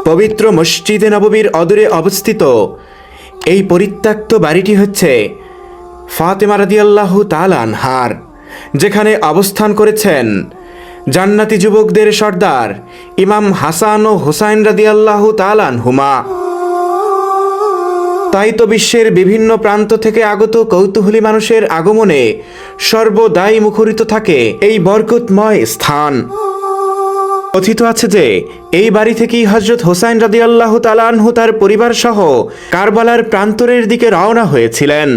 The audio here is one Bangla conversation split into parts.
পবিত্র মসজিদে নববীর অদূরে অবস্থিত এই পরিত্যক্ত বাড়িটি হচ্ছে ফাতেমা রাদিয়াল্লাহু তাআলা আনহার, যেখানে অবস্থান করেছেন জান্নাতি যুবকদের সর্দার ইমাম হাসান ও হুসাইন রাদিয়াল্লাহু তাআলা আনহুমা। তাই তো বিশ্বের বিভিন্ন প্রান্ত থেকে আগত কৌতূহলী মানুষের আগমনে সর্বদাই মুখরিত থাকে এই বরকতময় স্থান। কথিত আছে যে এই বাড়ি থেকেই হযরত হোসাইন রাদিয়াল্লাহু তাআলা আনহু তার পরিবার সহ কারবালার প্রান্তরের দিকে রওনা হয়েছিলেন।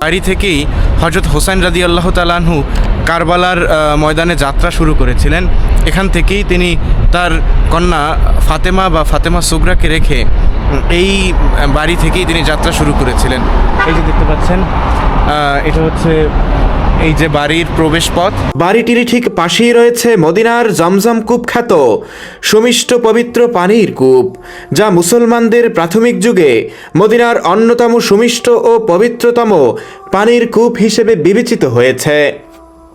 বাড়ি থেকেই হযরত হোসাইন রাদিয়াল্লাহু তাআলা আনহু কারবালার ময়দানে যাত্রা শুরু করেছিলেন। এখান থেকেই তিনি তার কন্যা ফাতেমা সুগরাকে রেখে এই বাড়ি থেকেই তিনি যাত্রা শুরু করেছিলেন। এই যে দেখতে পাচ্ছেন, এটা হচ্ছে এই যে বাড়ির প্রবেশ পথ। বাড়িটির ঠিক পাশেই রয়েছে মদিনার জমজম কূপ খ্যাত সুমিষ্ট পবিত্র পানির কূপ, যা মুসলমানদের প্রাথমিক যুগে মদিনার অন্যতম সুমিষ্ট ও পবিত্রতম পানির কূপ হিসেবে বিবেচিত হয়েছে।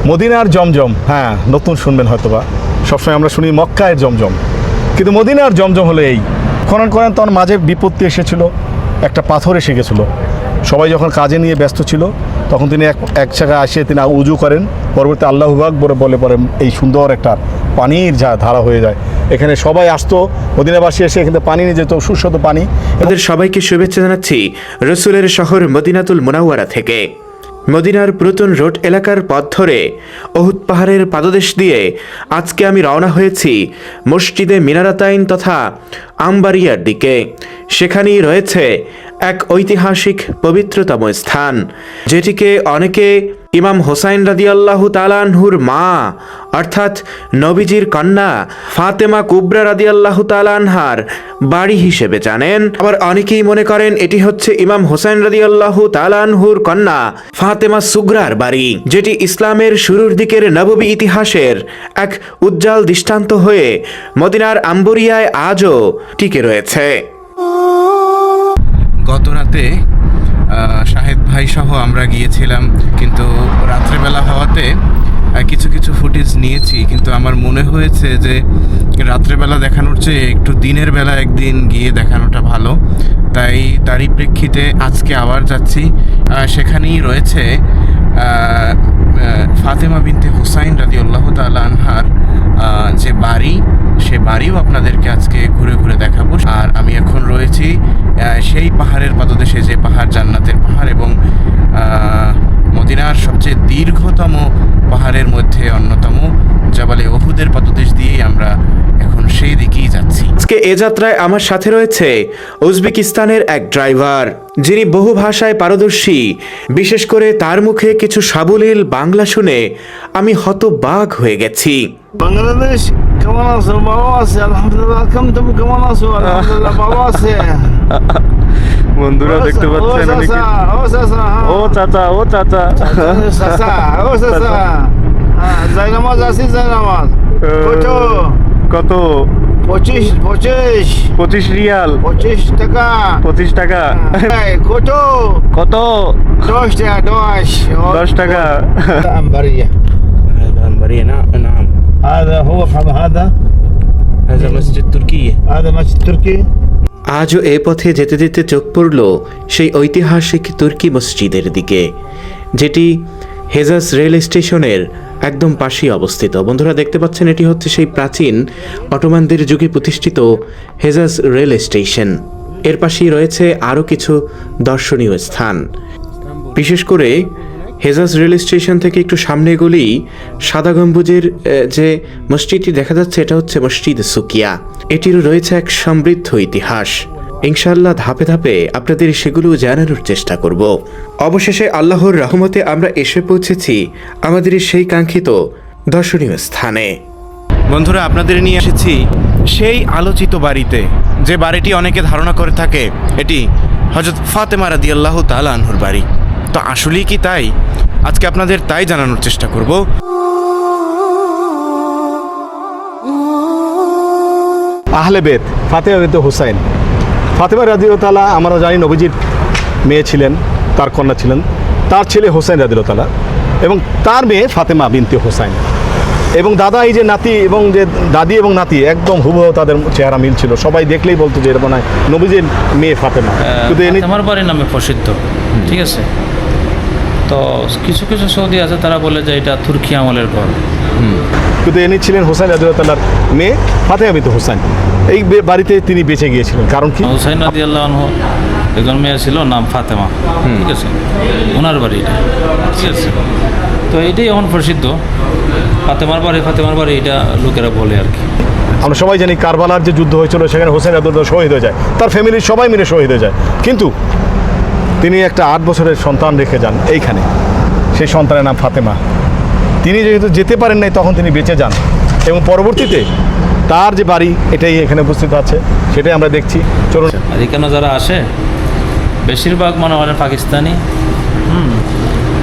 মদিনার জমজম, হ্যাঁ নতুন শুনবেন হয়তোবা, সবসময় আমরা শুনি মক্কায়ের জমজম, কিন্তু মদিনার জমজম হলো এই। খনন করেন তখন মাঝে বিপত্তি এসেছিল, একটা পাথর এসে গেছিলো। সবাই যখন কাজে নিয়ে ব্যস্ত ছিল তখন তিনি এক জায়গায় আসে তিনি উজু করেন, পরবর্তী আল্লাহু আকবার বলে পরে এই সুন্দর একটা পানির ধারা হয়ে যায়। এখানে সবাই আসতো, মদিনাবাসী এসে এখানে পানি নিয়ে যেত, সুস্বাদু পানি। আমাদের সবাইকে শুভেচ্ছা জানাচ্ছি রসুলের শহর মদিনাতুল মুনাওয়ারা থেকে। মদিনার পুরাতন রোড এলাকার পথ ধরে উহুদ পাহাড়ের পাদদেশ দিয়ে আজকে আমি রওনা হয়েছি মসজিদে মিনারাতাইন তথা আমবারিয়ার দিকে। সেখানেই রয়েছে এক ঐতিহাসিক পবিত্রতম স্থান, যেটিকে অনেকে ইমাম হোসাইন রাদিয়াল্লাহু তাআলা আনহুর মা অর্থাৎ নবীজির কন্যা ফাতেমা কুবরা রাদিয়াল্লাহু তাআলা আনহার বাড়ি হিসেবে জানেন। আবার অনেকেই মনে করেন এটি হচ্ছে ইমাম হোসাইন রাদিয়াল্লাহু তাআলা আনহুর কন্যা ফাতেমা সুগরার বাড়ি, যেটি ইসলামের শুরুর দিকের নববী ইতিহাসের এক উজ্জ্বল দৃষ্টান্ত হয়ে মদিনার আম্বরিয়ায় আজও টিকে রয়েছে। গত রাতে শাহেদ ভাই সহ আমরা গিয়েছিলাম, কিন্তু রাত্রেবেলা হওয়াতে কিছু ফুটেজ নিয়েছি, কিন্তু আমার মনে হয়েছে যে রাত্রেবেলা দেখানোর চেয়ে একটু দিনের বেলা একদিন গিয়ে দেখানোটা ভালো। তাই তারই প্রেক্ষিতে আজকে আবার যাচ্ছি। সেখানেই রয়েছে ফাতেমা বিনতে হুসাইন রাদিয়াল্লাহু তাআলা আনহার যে বাড়ি, সে বাড়িও আপনাদেরকে আজকে ঘুরে ঘুরে দেখাবো। আর আমি এখন রয়েছি সেই পাহাড়ের পাদদেশে, যে পাহাড় জান্নাতের পাহাড় এবং মদিনার সবচেয়ে দীর্ঘতম পাহাড়ের মধ্যে অন্যতম জাবালে উহুদের পাদদেশ দিয়েই আমরা এখন সেই দিকেই যাচ্ছি। আজকে এ যাত্রায় আমার সাথে রয়েছে উজবেকিস্তানের এক ড্রাইভার, যিনি বহু ভাষায় পারদর্শী। বিশেষ করে তার মুখে কিছু সাবলীল বাংলা শুনে আমি হতবাক হয়ে গেছি। বাংলাদেশ কেমন আছো? ভালো আছে আলহামদুলিল্লাহ। তুমি কেমন আছো? আলহামদুলিল্লাহ ভালো আছে। বন্ধুরা দেখতে পাচ্ছেন, ও চাচা জায়নামাজ আছে, জায়নামাজ কত? 25 রিয়াল, 25 টাকা। 25 টাকা কত? 10 টাকা। 10 টাকা। أنبارية. هذا أنبارية، نعم. هذا هو هذا مسجد تركية. هذا مسجد تركي. আজও এ পথে যেতে যেতে চোখ পড়ল সেই ঐতিহাসিক তুর্কি মসজিদের দিকে, যেটি হেজাজ রেল স্টেশনের একদম পাশেই অবস্থিত। বন্ধুরা দেখতে পাচ্ছেন, এটি হচ্ছে সেই প্রাচীন অটোমানদের যুগে প্রতিষ্ঠিত হেজাজ রেল স্টেশন। এর পাশেই রয়েছে আরও কিছু দর্শনীয় স্থান। বিশেষ করে হেজাজ রেল স্টেশন থেকে একটু সামনে এগোলেই সাদা গম্বুজের যে মসজিদটি দেখা যাচ্ছে, এটা হচ্ছে মসজিদ সুকিয়া। এটিরও রয়েছে এক সমৃদ্ধ ইতিহাস। ইনশাআল্লাহ ধাপে ধাপে আপনাদের সেগুলো জানানোর চেষ্টা করব। অবশেষে আল্লাহর রহমতে আমরা এসে পৌঁছেছি আমাদের সেই কাঙ্ক্ষিত দর্শনীয় স্থানে। বন্ধুরা, আপনাদের নিয়ে এসেছি সেই আলোচিত বাড়িতে, যে বাড়িটি অনেকে ধারণা করে থাকে এটি হযরত ফাতেমা রাদিয়াল্লাহু তাআলা আনহুর বাড়ি। তো আসলেই কি তাই? আজকে আপনাদের তাই জানানোর চেষ্টা করব। আহলে বেত ফাতেমা বিনতে হুসাইন। ফাতেমা রাদিয়াল্লাহু তাআলা আমরা জানি নবীজির মেয়ে ছিলেন, তার কন্যা ছিলেন, তার ছেলে হোসেন রাদিয়াল্লাহু তাআলা এবং তার মেয়ে ফাতেমা বিনতে হুসাইন। এবং দাদা এই যে নাতি এবং যে দাদি এবং নাতি একদম হুবহু তাদের চেহারা মিল ছিল, সবাই দেখলেই বলতো যে এরকম নয় নবীজির মেয়ে ফাতেমা। কিন্তু আমার বাড়ির নামে প্রসিদ্ধ, ঠিক আছে। তো কিছু কিছু সৌদি আছে তারা বলে যে এটা তুর্কি আমলের ঘর। কিন্তু ইনি ছিলেন হোসাইন রাদিয়াল্লাহু মেয়ে ফাতেমা বিনতে হোসাইন। এই বাড়িতে তিনি বেঁচে গিয়েছিলেন, কারণ কি? হুসাইন রাদিয়াল্লাহু আনহু একজন মেয়ে ছিল, নাম ফাতেমা, ঠিক আছে, ওনার বাড়ি এটা, ঠিক আছে। তো এটাই এখন প্রসিদ্ধ, ফাতেমার বাড়ি এটা লোকেরা বলে আর কি। আমরা সবাই জানি কারবালার যে যুদ্ধ হয়েছিল সেখানে হোসেন রাদিয়াল্লাহু শহীদ হয়ে যায়, তার ফ্যামিলির সবাই মিলে শহীদ হয়ে যায়। কিন্তু তিনি একটা 8 বছরের সন্তান রেখে যান এইখানে, সেই সন্তানের নাম ফাতেমা। তিনি যেহেতু যেতে পারেন নাই তখন তিনি বেঁচে যান এবং পরবর্তীতে তার যে বাড়ি এটাই এখানে উপস্থিত আছে, সেটাই আমরা দেখছি। চলুন। আর এখানে যারা আসে বেশিরভাগ মনে হয় পাকিস্তানি,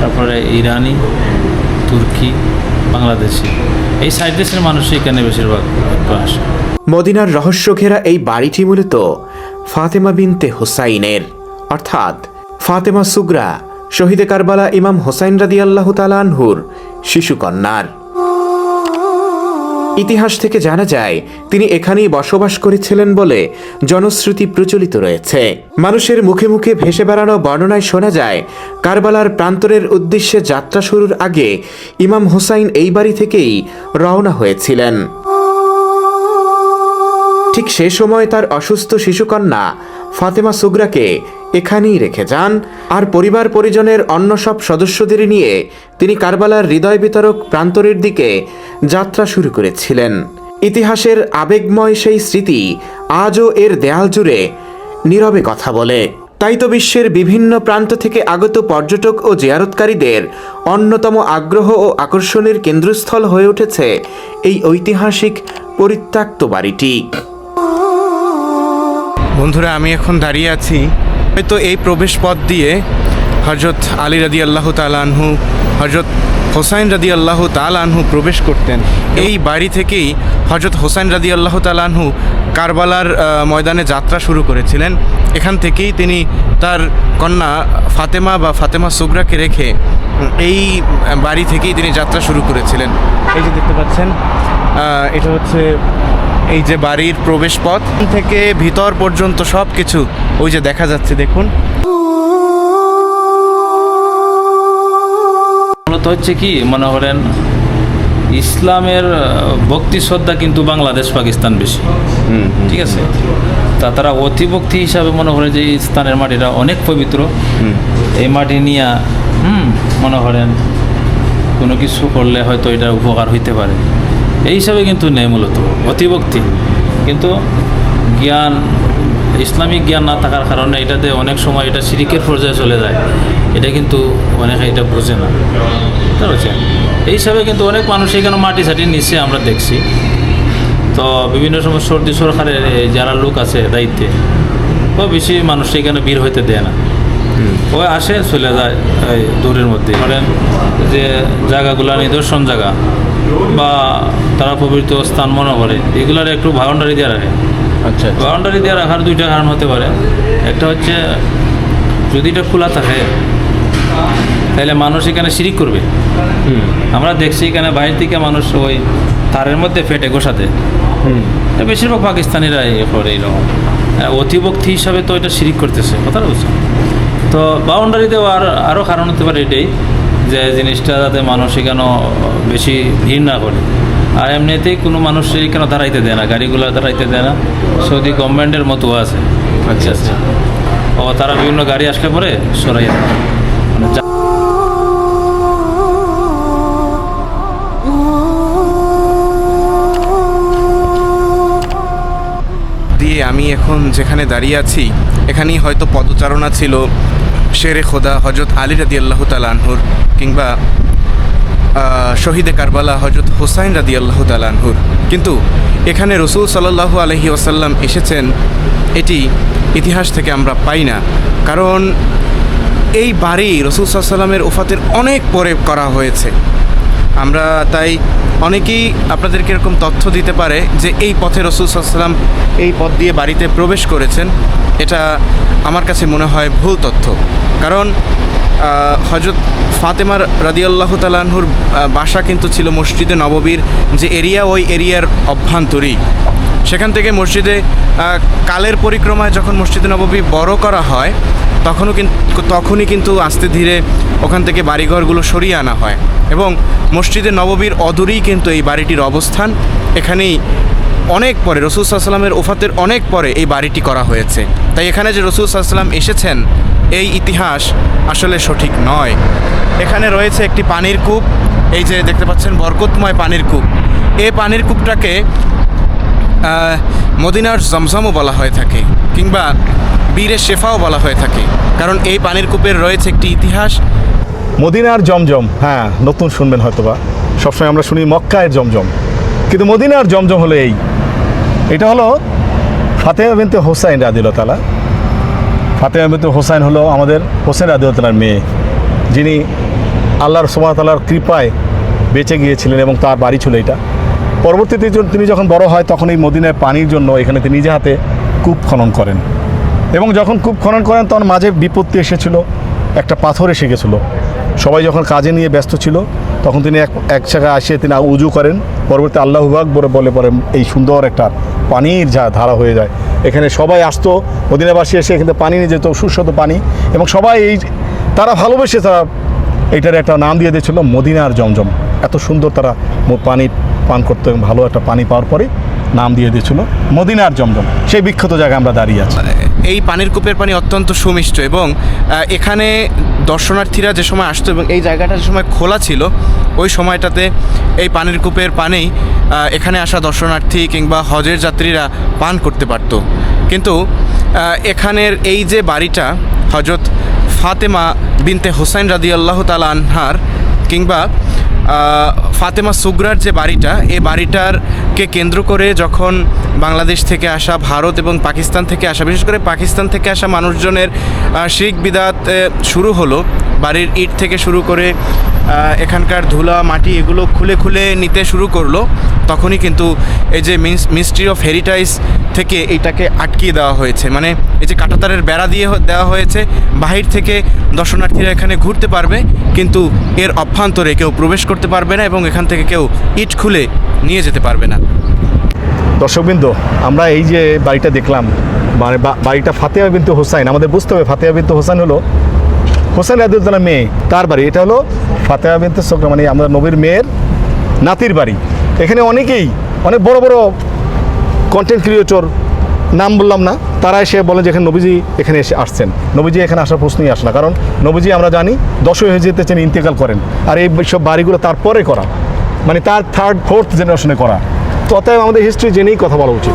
তারপরে ইরানি, তুর্কি, বাংলাদেশি, এই 6 দেশের মানুষই এখানে বেশিরভাগ আসে। মদিনার রহস্য ঘেরা এই বাড়িটি মূলত ফাতেমা বিনতে হোসাইনের, অর্থাৎ ফাতেমা সুগরা, শহীদে কারবালা ইমাম হোসাইন রাদিয়াল্লাহু তাআলা আনহুর শিশুকন্যার। ইতিহাস থেকে জানা যায় তিনি এখানেই বসবাস করেছিলেন বলে জনশ্রুতি প্রচলিত রয়েছে। মানুষের মুখে মুখে ভেসে বেড়ানো বর্ণনায় শোনা যায় কারবালার প্রান্তরের উদ্দেশ্যে যাত্রা শুরুর আগে ইমাম হোসাইন এই বাড়ি থেকেই রওনা হয়েছিলেন। ঠিক সে সময় তার অসুস্থ শিশুকন্যা ফাতেমা সুগরাকে এখানেই রেখে যান, আর পরিবার পরিজনের অন্য সব সদস্যদের নিয়ে তিনি কারবালার হৃদয় বিতরক প্রান্তরের দিকে যাত্রা শুরু করেছিলেন। ইতিহাসের আবেগময় সেই স্মৃতি আজও এর দেয়াল জুড়ে নীরবে কথা বলে। তাই তো বিশ্বের বিভিন্ন প্রান্ত থেকে আগত পর্যটক ও জিয়ারতকারীদের অন্যতম আগ্রহ ও আকর্ষণের কেন্দ্রস্থল হয়ে উঠেছে এই ঐতিহাসিক পরিত্যক্ত বাড়িটি। বন্ধুরা, আমি এখন দাঁড়িয়ে আছি, হয়তো এই প্রবেশ পথ দিয়ে হযরত আলী রাদিয়াল্লাহু তাআলা আনহু, হযরত হোসাইন রাদিয়াল্লাহু তাআলা আনহু প্রবেশ করতেন। এই বাড়ি থেকেই হযরত হোসাইন রাদিয়াল্লাহু তাআলা আনহু কারবালার ময়দানে যাত্রা শুরু করেছিলেন। এখান থেকেই তিনি তার কন্যা ফাতেমা বা ফাতেমা সুগরাকে রেখে এই বাড়ি থেকেই তিনি যাত্রা শুরু করেছিলেন। এই যে দেখতে পাচ্ছেন, এটা হচ্ছে এই যে বাড়ির প্রবেশ পথ থেকে ভিতর পর্যন্ত সব কিছু ওই যে দেখা যাচ্ছে, দেখুন। মূলত হচ্ছে কি মনে করেন, ইসলামের ভক্তি শ্রদ্ধা কিন্তু বাংলাদেশ পাকিস্তান বেশি, ঠিক আছে। তারা অতিভক্তি হিসাবে মনে করে যে এই স্থানের মাটিটা অনেক পবিত্র, এই মাটি নিয়ে মনে করেন কোনো কিছু করলে হয়তো এটা উপকার হইতে পারে, এই হিসাবে কিন্তু নেই মূলত অতিভক্তি। কিন্তু জ্ঞান, ইসলামিক জ্ঞান না থাকার কারণে এটাতে অনেক সময় এটা শিরিকের পর্যায়ে চলে যায়, এটা কিন্তু অনেকে এটা বোঝে না, বুঝতে পারছেন। এই হিসাবে কিন্তু অনেক মানুষ এখানে মাটি সাটি নিচ্ছে আমরা দেখছি। তো বিভিন্ন সময় সর্দি সরকারের যারা লোক আছে দায়িত্বে, তো বেশি মানুষ এখানে ভিড় হইতে দেয় না, ওই আসে চলে যায় এই দূরের মধ্যে। ধরেন যে জায়গাগুলো নিদর্শন জায়গা বা তারা পবিত্র স্থান মনে করে, এগুলার একটু বাউন্ডারি দিয়ে রাখে। আচ্ছা, বাউন্ডারি দিয়ে রাখার 2টা কারণ হতে পারে। একটা হচ্ছে যদি এটা খোলা থাকে তাহলে মানুষ এখানে শিরিক করবে। আমরা দেখছি এখানে বাইরে থেকে মানুষ ওই তারের মধ্যে ফেটে গোসাতে, বেশিরভাগ পাকিস্তানিরা করে এইরকম অতিভক্তি হিসাবে, তো এটা শিরিক করতেছে, কথা বলছে। তো বাউন্ডারি দেওয়ার আরও কারণ হতে পারে এটাই যে জিনিসটা যাতে মানুষ এখানে বেশি ভিড় না করে। আর এমনিতেই কোনো মানুষ এখানে দাঁড়াইতে দেয় না, গাড়িগুলো দাঁড়াইতে দেয় না, সৌদি গভর্নমেন্টের মতো আছে। আচ্ছা আচ্ছা, ও তারা বিভিন্ন গাড়ি আসলে পরে সরাইয়া দিয়ে আমি এখন যেখানে দাঁড়িয়ে আছি এখানেই হয়তো পদচারণা ছিল শেরে খোদা হযরত আলী রাদিয়াল্লাহু তাআলা আনহুর, কিংবা শহীদে কারবালা হযরত হোসাইন রাদিয়াল্লাহু তাআলা আনহুর। কিন্তু এখানে রাসূল সাল্লাল্লাহু আলাইহি ওয়াসাল্লাম এসেছেন এটি ইতিহাস থেকে আমরা পাই না, কারণ এই বাড়ি রাসূল সাল্লাল্লাহু আলাইহি ওয়াসাল্লামের ওফাতের অনেক পরে করা হয়েছে। আমরা তাই অনেকেই আপনাদেরকে এরকম তথ্য দিতে পারে যে এই পথে রাসূল সাল্লাল্লাহু আলাইহি ওয়াসাল্লাম এই পথ দিয়ে বাড়িতে প্রবেশ করেছেন, এটা আমার কাছে মনে হয় ভুল তথ্য। কারণ হজরত ফাতেমা রাদিয়াল্লাহু তাআলা আনহুর বাসা কিন্তু ছিল মসজিদে নববীর যে এরিয়া, ওই এরিয়ার অভ্যন্তরেই। সেখান থেকে মসজিদে কালের পরিক্রমায় যখন মসজিদে নববী বড় করা হয় তখনই কিন্তু আস্তে ধীরে ওখান থেকে বাড়িঘরগুলো সরিয়ে আনা হয় এবং মসজিদে নববীর অদূরেই কিন্তু এই বাড়িটির অবস্থান। এখানেই অনেক পরে রসুল সাল্লাল্লাহু আলাইহি ওয়াসাল্লামের ওফাতের অনেক পরে এই বাড়িটি করা হয়েছে। তাই এখানে যে রসুল সাল্লাল্লাহু আলাইহি ওয়াসাল্লাম এসেছেন এই ইতিহাস আসলে সঠিক নয়। এখানে রয়েছে একটি পানির কূপ, এই যে দেখতে পাচ্ছেন বরকতময় পানির কূপ। এই পানির কূপটাকে মদিনার জমজমও বলা হয়ে থাকে কিংবা বীরের শেফাও বলা হয়ে থাকে, কারণ এই পানির কূপের রয়েছে একটি ইতিহাস। মদিনার জমজম, হ্যাঁ নতুন শুনবেন হয়তোবা, সবসময় আমরা শুনি মক্কায়ের জমজম, কিন্তু মদিনার জমজম হলো এটা হলো ফাতেমা বিনতে হোসাইন রাদিয়াল্লাহু তাআলা। ফাতেমা বিনতে হোসাইন হলো আমাদের হোসেন রাদিয়াল্লাহু তাআলার মেয়ে, যিনি আল্লাহর সুবহানাহু ওয়া তাআলার কৃপায় বেঁচে গিয়েছিলেন এবং তার বাড়ি ছিল এটা। পরবর্তীতে তিনি যখন বড় হয় তখন এই মদিনায় পানির জন্য এখানে তিনি নিজে হাতে কূপ খনন করেন এবং যখন কূপ খনন করেন তখন মাঝে বিপত্তি এসেছিল, একটা পাথর এসে গেছিলো। সবাই যখন কাজে নিয়ে ব্যস্ত ছিল তখন তিনি এক জায়গায় আসে তিনি উজু করেন, পরবর্তী আল্লাহু আকবার বলে এই সুন্দর একটা পানির ধারা হয়ে যায়। এখানে সবাই আসতো, মদিনাবাসী এসে এখানে পানি নিয়ে যেত, সুস্বাদু পানি, এবং সবাই তারা ভালোবেসে তারা এইটার একটা নাম দিয়ে দিয়েছিল মদিনার জমজম। এত সুন্দর তারা পানি পান করতো এবং ভালো একটা পানি পাওয়ার পরে নাম দিয়ে দিয়েছিল মদিনার জমজম। সেই বিখ্যাত জায়গায় আমরা দাঁড়িয়ে আছি। এই পানির কূপের পানি অত্যন্ত সুমিষ্ট এবং এখানে দর্শনার্থীরা যে সময় আসতো এবং এই জায়গাটা যে সময় খোলা ছিল ওই সময়টাতে এই পানির কূপের পানি এখানে আসা দর্শনার্থী কিংবা হজের যাত্রীরা পান করতে পারত। কিন্তু এখানের এই যে বাড়িটা হজরত ফাতেমা বিনতে হোসাইন রাদিয়াল্লাহু তাআলা আনহার কিংবা ফাতেমা সুগরার যে বাড়িটা, এই বাড়িটারকে কেন্দ্র করে যখন বাংলাদেশ থেকে আসা, ভারত এবং পাকিস্তান থেকে আসা, বিশেষ করে পাকিস্তান থেকে আসা মানুষজনের শিরক বিদআত শুরু হলো, বাড়ির ইট থেকে শুরু করে এখানকার ধুলা মাটি এগুলো খুলে খুলে নিতে শুরু করলো, তখনই কিন্তু এই যে মিনিস্ট্রি অফ হেরিটেজ থেকে এইটাকে আটকিয়ে দেওয়া হয়েছে। মানে এই যে কাঁটাতারের বেড়া দিয়ে দেওয়া হয়েছে, বাহির থেকে দর্শনার্থীরা এখানে ঘুরতে পারবে কিন্তু এর অভ্যন্তরে কেউ প্রবেশ করতে পারবে না এবং এখান থেকে কেউ ইট খুলে নিয়ে যেতে পারবে না। দর্শকবৃন্দ, আমরা এই যে বাড়িটা দেখলাম, মানে বাড়িটা ফাতেমা বিনতে হোসাইন, আমাদের বুঝতে হবে ফাতেমা বিনতে হোসাইন হলো হোসেন রাদিয়াল্লাহু তাআলার মেয়ে, তার বাড়ি। এটা হলো ফাতেমা বিনতে সুগরা, মানে আমরা নবীর মেয়ের নাতির বাড়ি। এখানে অনেক বড় বড় কন্টেন্ট ক্রিয়েটর, নাম বললাম না, তারা এসে বলেন যে এখানে নবীজি এখানে এসে আসছেন। নবীজি এখানে আসার প্রশ্নই আসে না, কারণ নবীজি আমরা জানি 10 হিজরিতে ইন্তেকাল করেন, আর এই সব বাড়িগুলো তারপরে করা, মানে তার 3rd 4th জেনারেশনে করা। তো অতএব আমাদের হিস্ট্রি জেনেই কথা বলা উচিত।